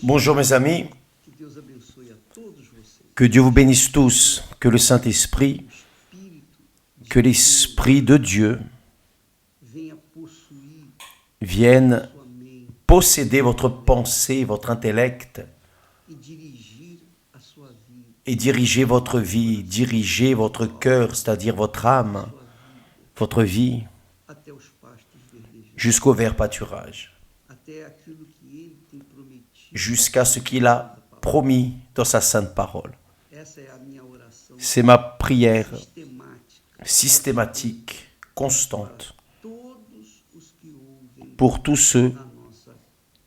Bonjour mes amis, que Dieu vous bénisse tous, que le Saint-Esprit, que l'Esprit de Dieu vienne posséder votre pensée, votre intellect et diriger votre vie, diriger votre cœur, c'est-à-dire votre âme, votre vie, jusqu'au vert pâturage, jusqu'à ce qu'il a promis dans sa sainte parole. C'est ma prière systématique, constante, pour tous ceux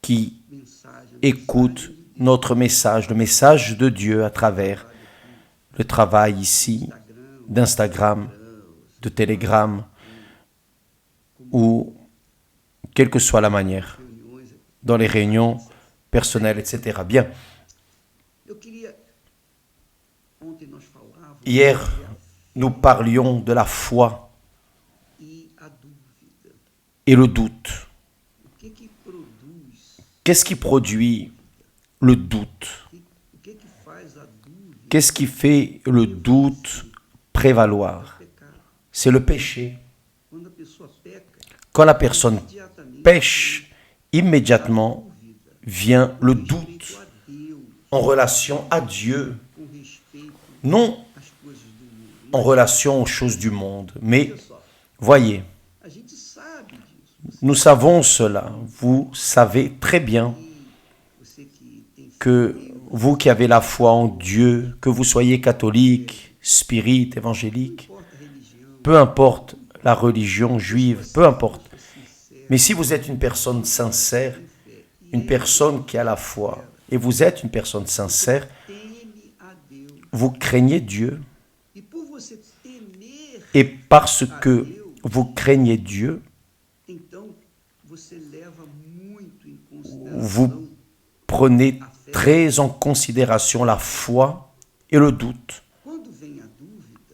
qui écoutent notre message, le message de Dieu à travers le travail ici d'Instagram, de Telegram, ou quelle que soit la manière, dans les réunions personnelles, etc. Bien. Hier, nous parlions de la foi et le doute. Qu'est-ce qui produit le doute? Qu'est-ce qui fait le doute prévaloir? C'est le péché. Quand la personne pêche, immédiatement vient le doute en relation à Dieu, non en relation aux choses du monde. Mais voyez, nous savons cela. Vous savez très bien que vous qui avez la foi en Dieu, que vous soyez catholique, spirit, évangélique, peu importe la religion juive, peu importe. Mais si vous êtes une personne sincère, une personne qui a la foi, et vous êtes une personne sincère, vous craignez Dieu. Et parce que vous craignez Dieu, vous prenez très en considération la foi et le doute.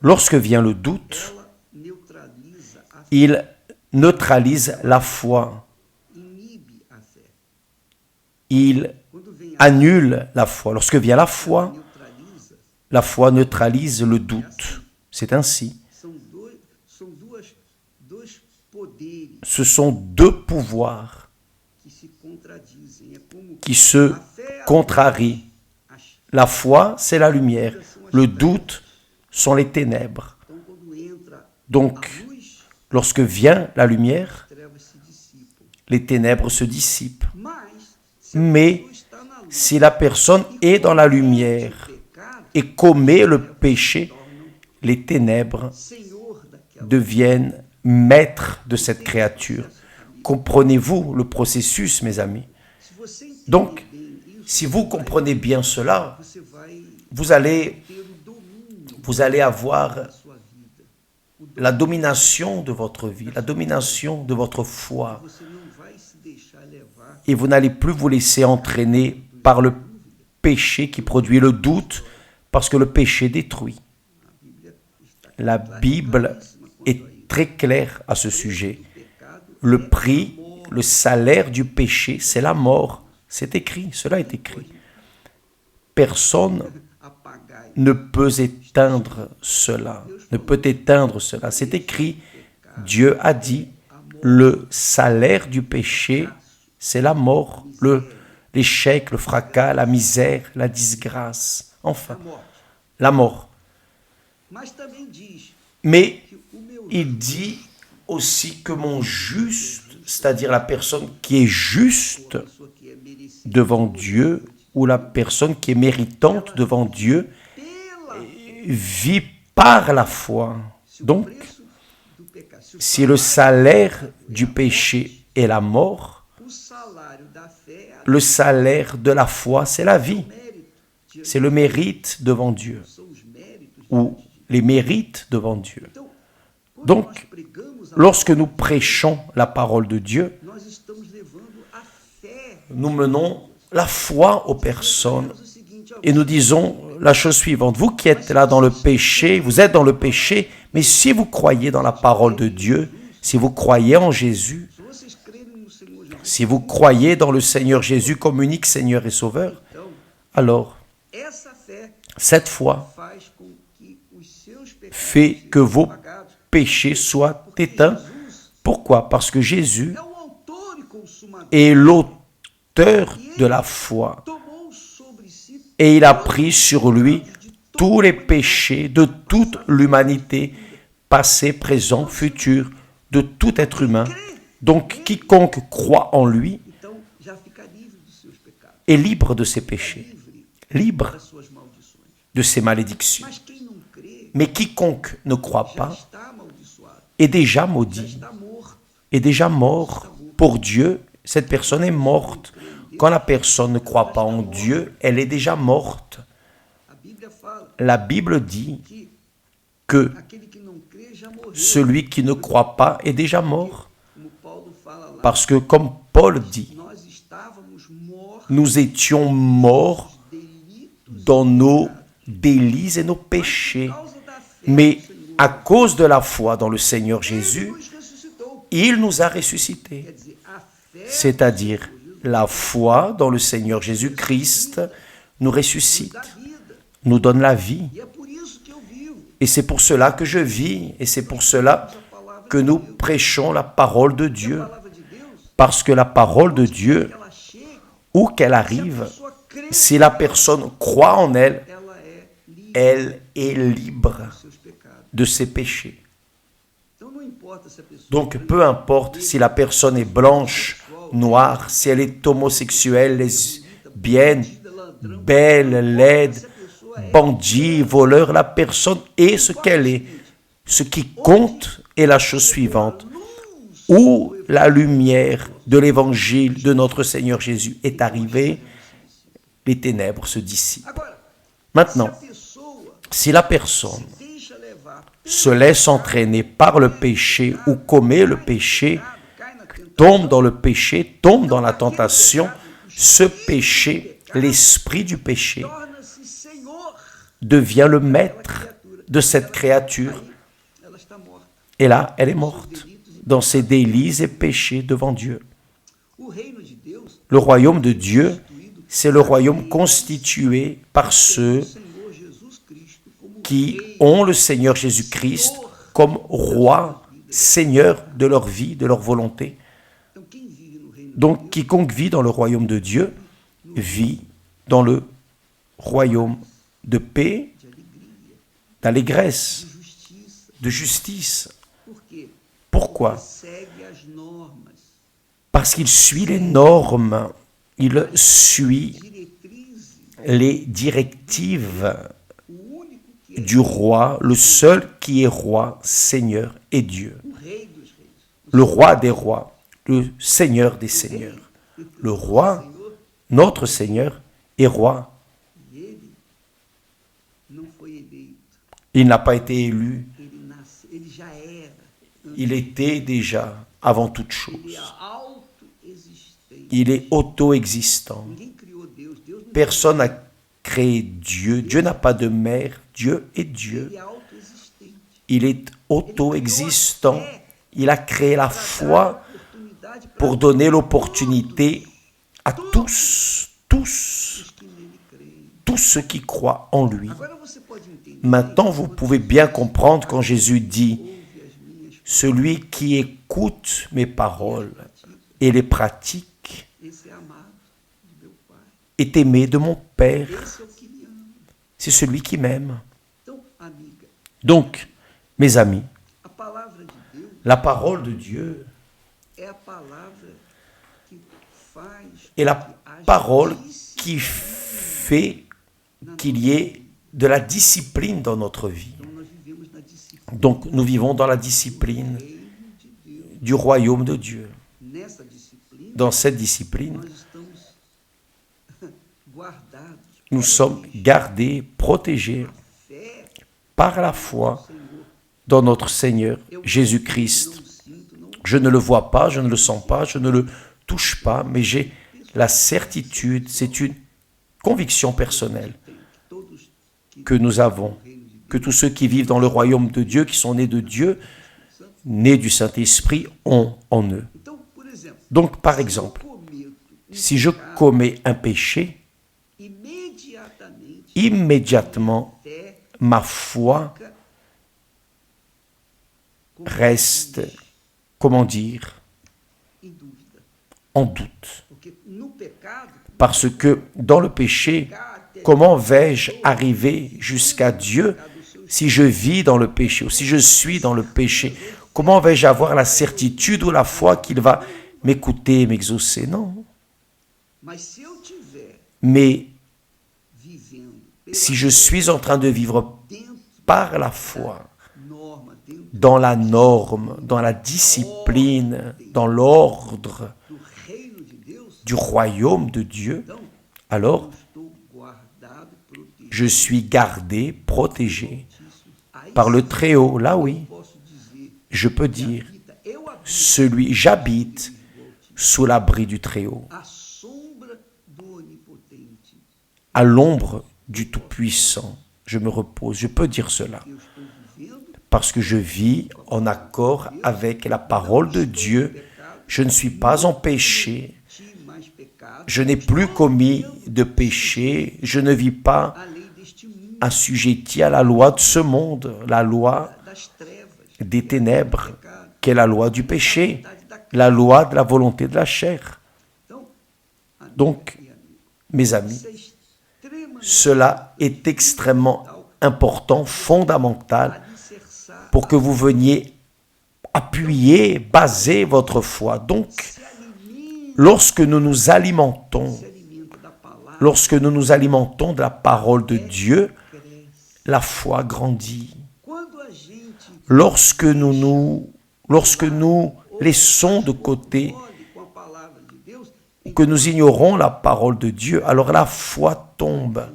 Lorsque vient le doute, il neutralise la foi. Il annule la foi. Lorsque vient la foi neutralise le doute. C'est ainsi. Ce sont deux pouvoirs qui se contrarient. La foi, c'est la lumière. Le doute sont les ténèbres. Donc, lorsque vient la lumière, les ténèbres se dissipent. Mais si la personne est dans la lumière et commet le péché, les ténèbres deviennent maîtres de cette créature. Comprenez-vous le processus, mes amis? Donc, si vous comprenez bien cela, vous allez avoir la domination de votre vie, la domination de votre foi. Et vous n'allez plus vous laisser entraîner par le péché qui produit le doute, parce que le péché détruit. La Bible est très claire à ce sujet. Le prix, le salaire du péché, c'est la mort. C'est écrit, cela est écrit. Personne ne peut éteindre cela, C'est écrit, Dieu a dit, le salaire du péché, c'est la mort, l'échec, le fracas, la misère, la disgrâce, enfin, la mort. Mais il dit aussi que mon juste, c'est-à-dire la personne qui est juste devant Dieu, ou la personne qui est méritante devant Dieu, vit par la foi. Donc, si le salaire du péché est la mort, le salaire de la foi, c'est la vie. C'est le mérite devant Dieu, ou les mérites devant Dieu. Donc, lorsque nous prêchons la parole de Dieu, nous menons la foi aux personnes et nous disons la chose suivante. Vous qui êtes là dans le péché, vous êtes dans le péché, mais si vous croyez dans la parole de Dieu, si vous croyez en Jésus, Si vous croyez dans le Seigneur Jésus comme unique Seigneur et Sauveur, alors cette foi fait que vos péchés soient éteints. Pourquoi? Parce que Jésus est l'auteur de la foi et il a pris sur lui tous les péchés de toute l'humanité, passé, présent, futur, de tout être humain. Donc quiconque croit en lui est libre de ses péchés, libre de ses malédictions. Mais quiconque ne croit pas est déjà maudit, est déjà mort pour Dieu. Cette personne est morte. Quand la personne ne croit pas en Dieu, elle est déjà morte. La Bible dit que celui qui ne croit pas est déjà mort. Parce que, comme Paul dit, nous étions morts dans nos délits et nos péchés. Mais à cause de la foi dans le Seigneur Jésus, il nous a ressuscités. C'est-à-dire, la foi dans le Seigneur Jésus-Christ nous ressuscite, nous donne la vie. Et c'est pour cela que je vis, et c'est pour cela que nous prêchons la parole de Dieu. Parce que la parole de Dieu, où qu'elle arrive, si la personne croit en elle, elle est libre de ses péchés. Donc, peu importe si la personne est blanche, noire, si elle est homosexuelle, lesbienne, belle, laide, bandit, voleur, la personne est ce qu'elle est. Ce qui compte est la chose suivante. Où la lumière de l'évangile de notre Seigneur Jésus est arrivée, les ténèbres se dissipent. Maintenant, si la personne se laisse entraîner par le péché ou commet le péché, tombe dans le péché, tombe dans la tentation, ce péché, l'esprit du péché, devient le maître de cette créature. Et là, elle est morte dans ses délits et péchés devant Dieu. Le royaume de Dieu, c'est le royaume constitué par ceux qui ont le Seigneur Jésus-Christ comme roi, Seigneur de leur vie, de leur volonté. Donc, quiconque vit dans le royaume de Dieu vit dans le royaume de paix, d'allégresse, de justice. Pourquoi? Parce qu'il suit les normes, il suit les directives du roi, le seul qui est roi, Seigneur et Dieu. Le roi des rois, le Seigneur des seigneurs. Le roi, notre Seigneur, est roi. Il n'a pas été élu. Il était déjà avant toute chose. Il est auto-existant. Personne n'a créé Dieu. Dieu n'a pas de mère. Dieu est Dieu. Il est auto-existant. Il a créé la foi pour donner l'opportunité à tous ceux qui croient en lui. Maintenant, vous pouvez bien comprendre quand Jésus dit « Celui qui écoute mes paroles et les pratique est aimé de mon Père. » C'est celui qui m'aime. Donc, mes amis, la parole de Dieu est la parole qui fait qu'il y ait de la discipline dans notre vie. Donc, nous vivons dans la discipline du royaume de Dieu. Dans cette discipline, nous sommes gardés, protégés par la foi dans notre Seigneur Jésus-Christ. Je ne le vois pas, je ne le sens pas, je ne le touche pas, mais j'ai la certitude, c'est une conviction personnelle que nous avons, que tous ceux qui vivent dans le royaume de Dieu, qui sont nés de Dieu, nés du Saint-Esprit, ont en eux. Donc, par exemple, Si je commets un péché, immédiatement, ma foi reste, comment dire, en doute. Parce que dans le péché, comment vais-je arriver jusqu'à Dieu si je vis dans le péché ou si je suis dans le péché? Comment vais-je avoir la certitude ou la foi qu'il va m'écouter et m'exaucer? Non. Mais si je suis en train de vivre par la foi, dans la norme, dans la discipline, dans l'ordre du royaume de Dieu, alors je suis gardé, protégé par le Très-Haut. Là, oui, je peux dire, j'habite sous l'abri du Très-Haut, à l'ombre du Tout-Puissant. Je me repose, je peux dire cela, parce que je vis en accord avec la parole de Dieu. Je ne suis pas en péché, je n'ai plus commis de péché, je ne vis pas assujetti à la loi de ce monde, la loi des ténèbres, qui est la loi du péché, la loi de la volonté de la chair. Donc, mes amis, cela est extrêmement important, fondamental, pour que vous veniez appuyer, baser votre foi. Donc, lorsque nous nous alimentons de la parole de Dieu, la foi grandit. Lorsque nous laissons de côté, que nous ignorons la parole de Dieu, alors la foi tombe.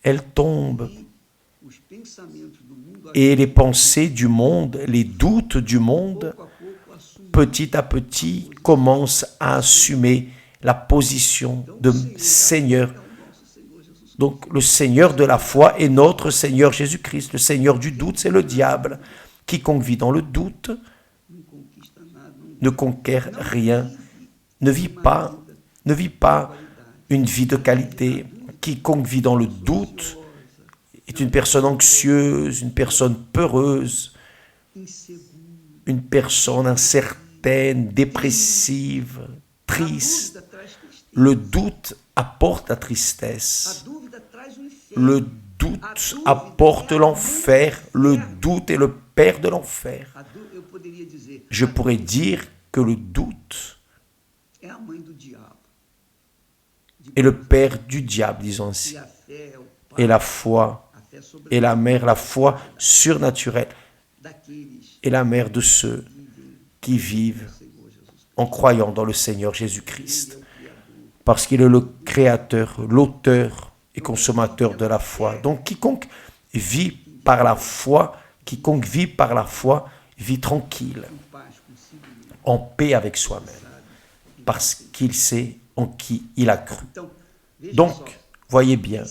Elle tombe. Et les pensées du monde, les doutes du monde, petit à petit, commencent à assumer la position de Seigneur. Donc, le Seigneur de la foi est notre Seigneur Jésus-Christ. Le Seigneur du doute, c'est le diable. Quiconque vit dans le doute ne conquiert rien, ne vit pas une vie de qualité. Quiconque vit dans le doute est une personne anxieuse, une personne peureuse, une personne incertaine, dépressive, triste. Le doute apporte la tristesse. Le doute apporte l'enfer. Le doute est le père de l'enfer. Je pourrais dire que le doute est le père du diable, disons ainsi. Et la foi est la mère, la foi surnaturelle est la mère de ceux qui vivent en croyant dans le Seigneur Jésus-Christ. Parce qu'il est le créateur, l'auteur et consommateur de la foi. Donc quiconque vit par la foi, vit tranquille, en paix avec soi-même, parce qu'il sait en qui il a cru. Donc, voyez bien,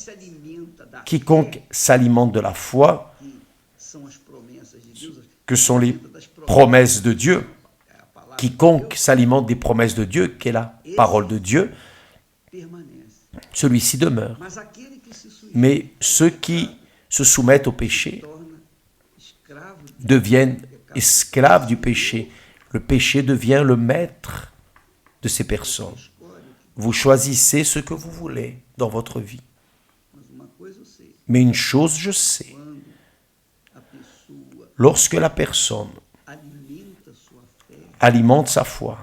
quiconque s'alimente de la foi, que sont les promesses de Dieu, quiconque s'alimente des promesses de Dieu, qui est la parole de Dieu, celui-ci demeure. Mais ceux qui se soumettent au péché deviennent esclaves du péché. Le péché devient le maître de ces personnes. Vous choisissez ce que vous voulez dans votre vie. Mais une chose je sais, lorsque la personne alimente sa foi,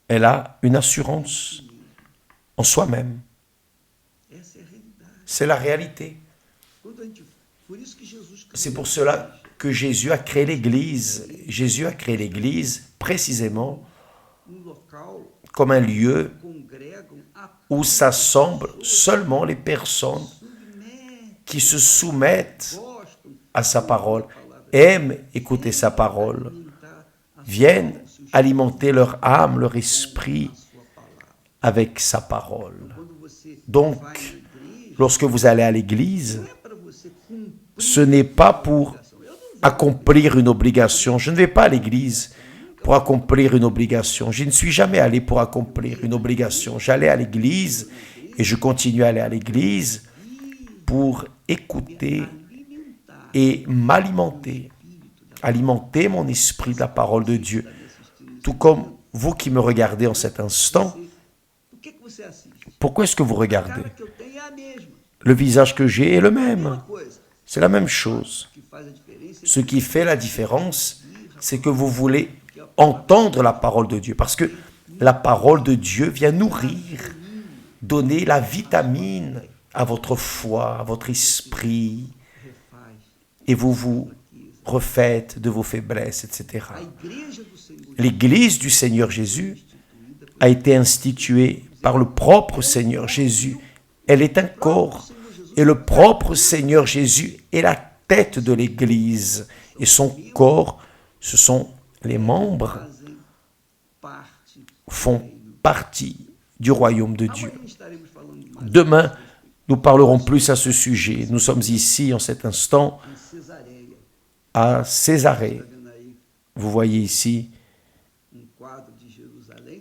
elle a une assurance en soi-même. C'est la réalité. C'est pour cela que Jésus a créé l'Église. Jésus a créé l'Église précisément comme un lieu où s'assemblent seulement les personnes qui se soumettent à sa parole, aiment écouter sa parole, viennent alimenter leur âme, leur esprit avec sa parole. Donc, lorsque vous allez à l'église, ce n'est pas pour accomplir une obligation. Je ne vais pas à l'église pour accomplir une obligation. Je ne suis jamais allé pour accomplir une obligation. J'allais à l'église et je continue à aller à l'église pour écouter et m'alimenter, alimenter mon esprit de la parole de Dieu. Tout comme vous qui me regardez en cet instant, pourquoi est-ce que vous regardez? Le visage que j'ai est le même. C'est la même chose. Ce qui fait la différence, c'est que vous voulez entendre la parole de Dieu. Parce que la parole de Dieu vient nourrir, donner la vitamine à votre foi, à votre esprit. Et vous vous refaites de vos faiblesses, etc. L'Église du Seigneur Jésus a été instituée par le propre Seigneur Jésus. Elle est un corps. Et le propre Seigneur Jésus est la tête de l'Église. Et son corps, ce sont les membres, font partie du royaume de Dieu. Demain, nous parlerons plus à ce sujet. Nous sommes ici, en cet instant, à Césarée. Vous voyez ici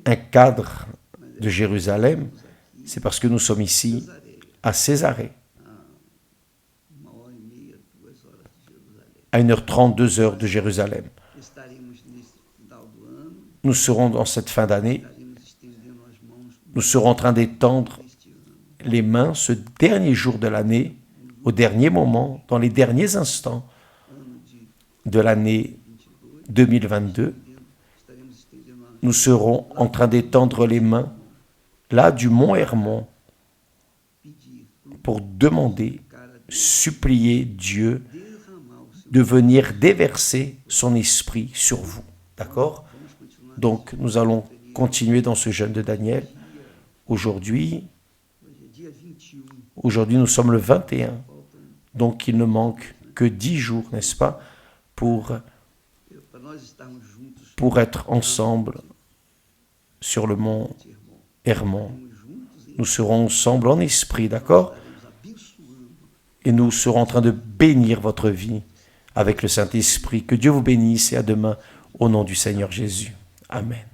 un cadre de Jérusalem. C'est parce que nous sommes ici à Césarée. À 1h30, 2h de Jérusalem. Nous serons dans cette fin d'année, nous serons en train d'étendre les mains ce dernier jour de l'année, au dernier moment, dans les derniers instants de l'année 2022. Nous serons en train d'étendre les mains, là, du mont Hermon, pour demander, supplier Dieu de venir déverser son esprit sur vous. D'accord? Donc, nous allons continuer dans ce jeûne de Daniel. Aujourd'hui, nous sommes le 21. Donc, il ne manque que 10 jours, n'est-ce pas, pour être ensemble sur le mont Hermon. Nous serons ensemble en esprit, d'accord? Et nous serons en train de bénir votre vie avec le Saint-Esprit. Que Dieu vous bénisse et à demain au nom du Seigneur Jésus. Amen.